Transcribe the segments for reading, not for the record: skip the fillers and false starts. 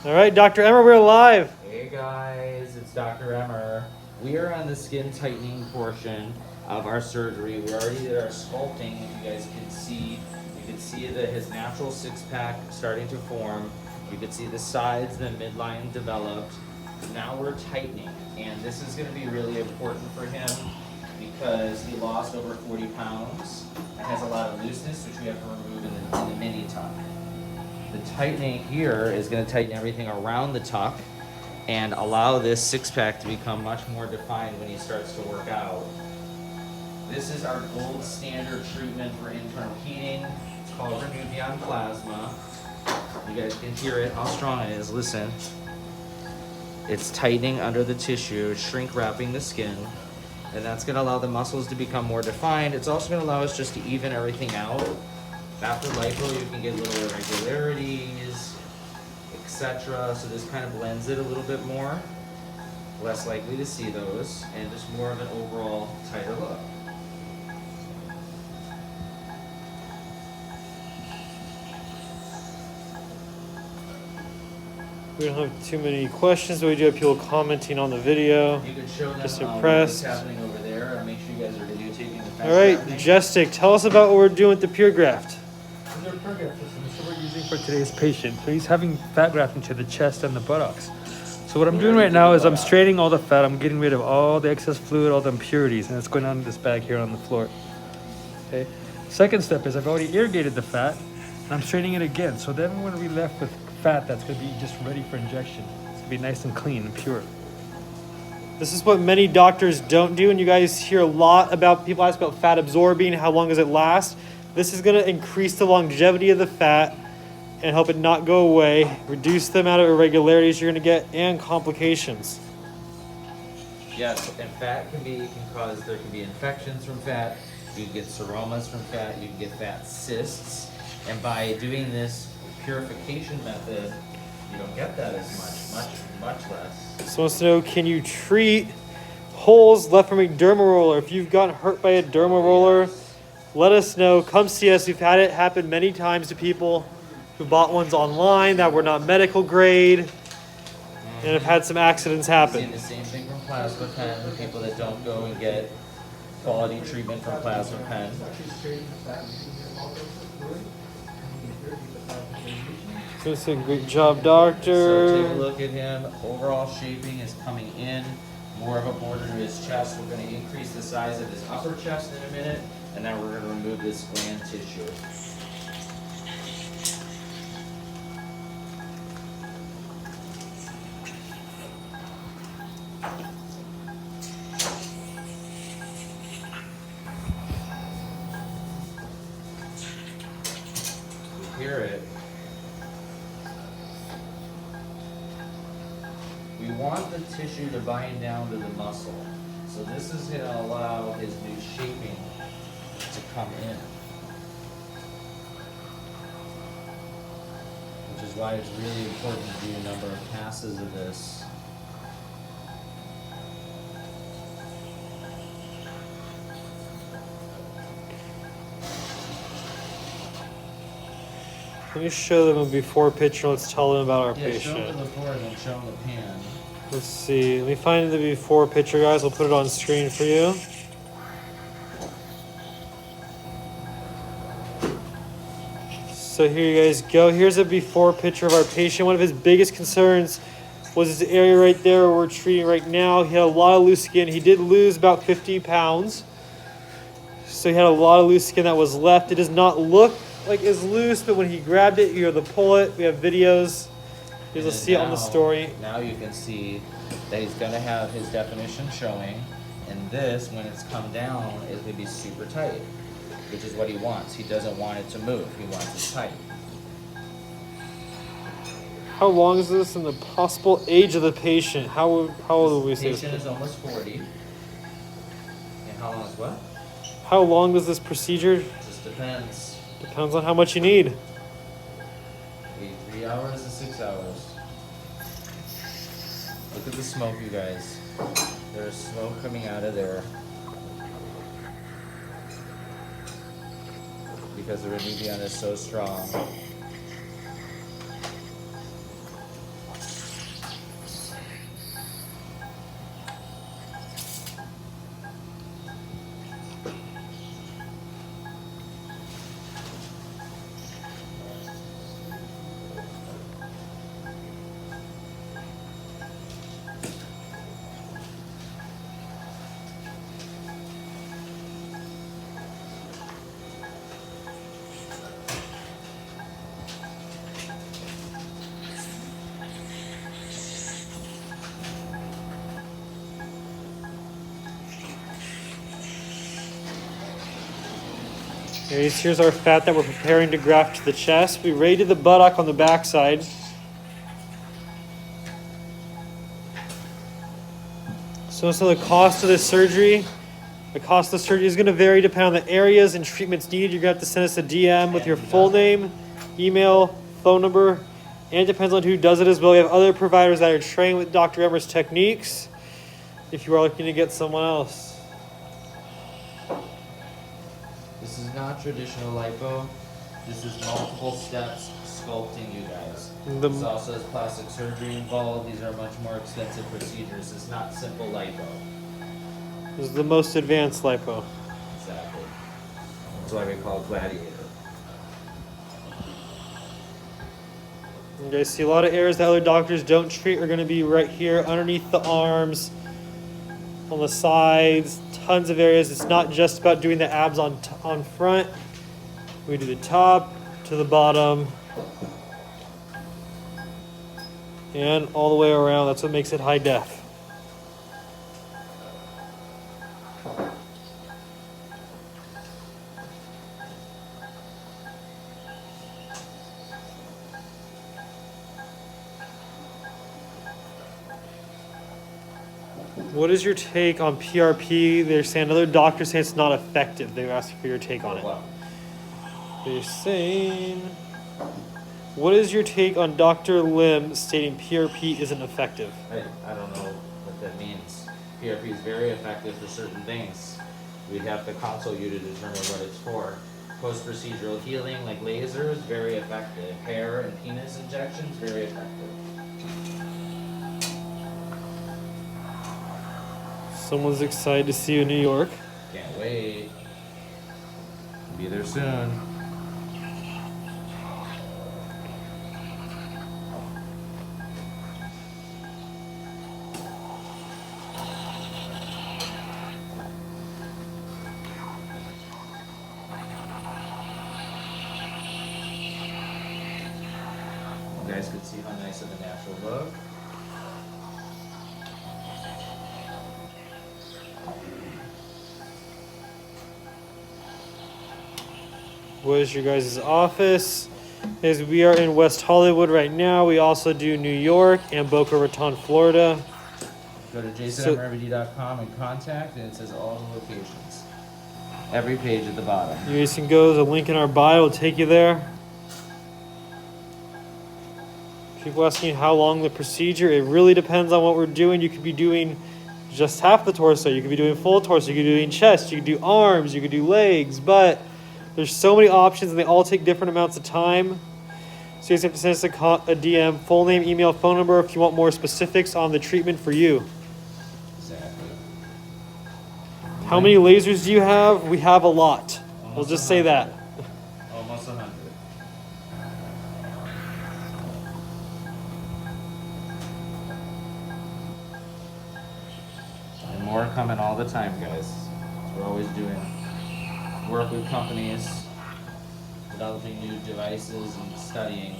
All right, Dr. Emer, we're live. Hey guys, it's Dr. Emer. We are on the skin tightening portion of our surgery. We already did our sculpting. If you guys can see, you can see that his natural six-pack starting to form. You can see the sides, the midline developed. Now we're tightening, and this is going to be really important for him because he lost over 40 pounds and has a lot of looseness, which we have to remove in the mini tuck. The tightening here is going to tighten everything around the tuck and allow this six-pack to become much more defined when he starts to work out. This is our gold standard treatment for internal heating. It's called RENUVION plasma. You guys can hear it, how strong it is. Listen. It's tightening under the tissue, shrink wrapping the skin, and that's going to allow the muscles to become more defined. It's also going to allow us just to even everything out. After lipo, you can get little irregularities, etc. So this kind of blends it a little bit more. Less likely to see those, and just more of an overall tighter look. We don't have too many questions, but we do have people commenting on the video. You can show them Just what's impressed. happening over there, and make sure you guys are videotaping the fat All right, grafting. Majestic, tell us about what we're doing with the Pure Graft. These are Pure Graft systems that we're using for today's patient. So he's having fat grafting to the chest and the buttocks. So what I'm doing right now is I'm straightening all the fat. I'm getting rid of all the excess fluid, all the impurities, and it's going on in this bag here on the floor. Okay. Second step is I've already irrigated the fat, and I'm straightening it again. So then we're going to be left with fat that's going to be just ready for injection. It's going to be nice and clean and pure. This is what many doctors don't do, and you guys hear a lot about people ask about fat absorbing, how long does it last? This is going to increase the longevity of the fat and help it not go away, reduce the amount of irregularities you're going to get, and complications. Yes, and fat there can be infections from fat, you can get seromas from fat, you can get fat cysts, and by doing this purification method, you don't get that as much less. So wants to know, can you treat holes left from a derma roller? If you've gotten hurt by a derma roller, let us know. Come see us. We've had it happen many times to people who bought ones online that were not medical grade and have had some accidents happen. Seeing the same thing from plasma pen, people that don't go and get quality treatment from plasma pen. So it's a great job, doctor. So take a look at him. Overall shaping is coming in. More of a border to his chest. We're going to increase the size of his upper chest in a minute, and then we're going to remove this gland tissue. You hear it. We want the tissue to bind down to the muscle. So this is going to allow his new shaping to come in. Which is why it's really important to do a number of passes of this. Let me show them a before picture. Let's tell them about our Show patient. them the before and then show them the pan. Let's see. Let me find the before picture, guys. I'll put it on screen for you. So here you guys go. Here's a before picture of our patient. One of his biggest concerns was this area right there where we're treating right now. He had a lot of loose skin. He did lose about 50 pounds. So he had a lot of loose skin that was left. It does not look like it's loose, but when he grabbed it, you're able to pull it. We have videos. You'll see it on the story. Now you can see that he's going to have his definition showing, and this, when it's come down, is going to be super tight, which is what he wants. He doesn't want it to move. He wants it tight. How long is this and the possible age of the patient? How old would we say? The patient is almost 40. And how long is what? How long does this procedure? Just depends. Depends on how much you need. 3 hours to 6 hours. Look at the smoke, you guys. There's smoke coming out of there. Because the RENUVION is so strong. Here's our fat that we're preparing to graft to the chest. We rated the buttock on the back side. So the cost of this surgery, the cost of the surgery is going to vary depending on the areas and treatments needed. You're going to have to send us a DM with your full name, email, phone number, and it depends on who does it as well. We have other providers that are trained with Dr. Emer's techniques if you are looking to get someone else. This is not traditional lipo. This is multiple steps sculpting, you guys. This also has plastic surgery involved. These are much more expensive procedures. It's not simple lipo. This is the most advanced lipo. Exactly. That's why we call it gladiator. You guys see a lot of areas that other doctors don't treat are going to be right here underneath the arms, on the sides, tons of areas. It's not just about doing the abs on front. We do the top to the bottom and all the way around. That's what makes it high def. What is your take on PRP? They're saying other doctors say it's not effective. They're asking for your take on it. They're saying, what is your take on Dr. Lim stating PRP isn't effective? I don't know what that means. PRP is very effective for certain things. We'd have to consult you to determine what it's for. Post-procedural healing like lasers, very effective. Hair and penis injections, very effective. Someone's excited to see you in New York. Can't wait. Be there soon. You guys can see how nice of a natural look. What is your guys' office? Is we are in West Hollywood right now. We also do New York and Boca Raton, Florida. Go to jasonmrvd.com and contact, and it says all the locations. Every page at the bottom. You guys can go. There's a link in our bio. Will take you there. People asking how long the procedure. It really depends on what we're doing. You could be doing just half the torso. You could be doing full torso. You could be doing chest. You could do arms. You could do legs. But there's so many options, and they all take different amounts of time. So you guys have to send us a DM, full name, email, phone number if you want more specifics on the treatment for you. Exactly. How many lasers do you have? We have a lot. We'll just say that. Almost 100. And more coming all the time, guys. We're always doing work with companies, developing new devices, and studying.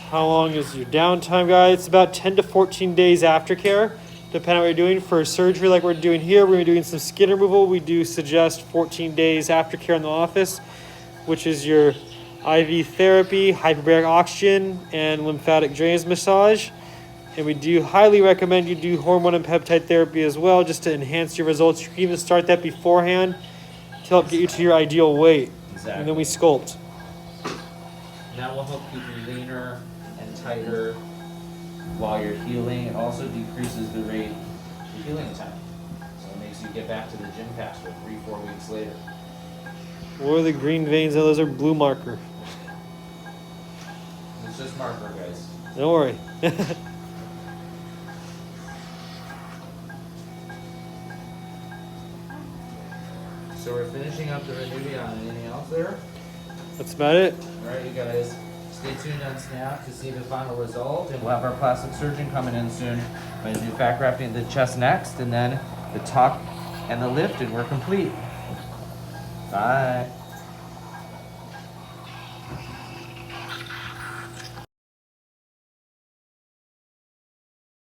How long is your downtime, guys? It's about 10 to 14 days aftercare, depending on what you're doing. For surgery like we're doing here, we're going to be doing some skin removal. We do suggest 14 days aftercare in the office, which is your IV therapy, hyperbaric oxygen, and lymphatic drainage massage. And we do highly recommend you do hormone and peptide therapy as well, just to enhance your results. You can even start that beforehand to help get you to your ideal weight. Exactly. And then we sculpt. And that will help keep you leaner and tighter while you're healing. It also decreases the rate of healing time. So it makes you get back to the gym faster 3-4 weeks later. What are the green veins? Those are blue marker. It's just marker, guys. Don't worry. So we're finishing up the RENUVION. Anything else there? That's about it. Alright, you guys, stay tuned on Snap to see the final result, and we'll have our plastic surgeon coming in soon. I'm going to do fat grafting of the chest next, and then the tuck and the lift, and we're complete. Bye.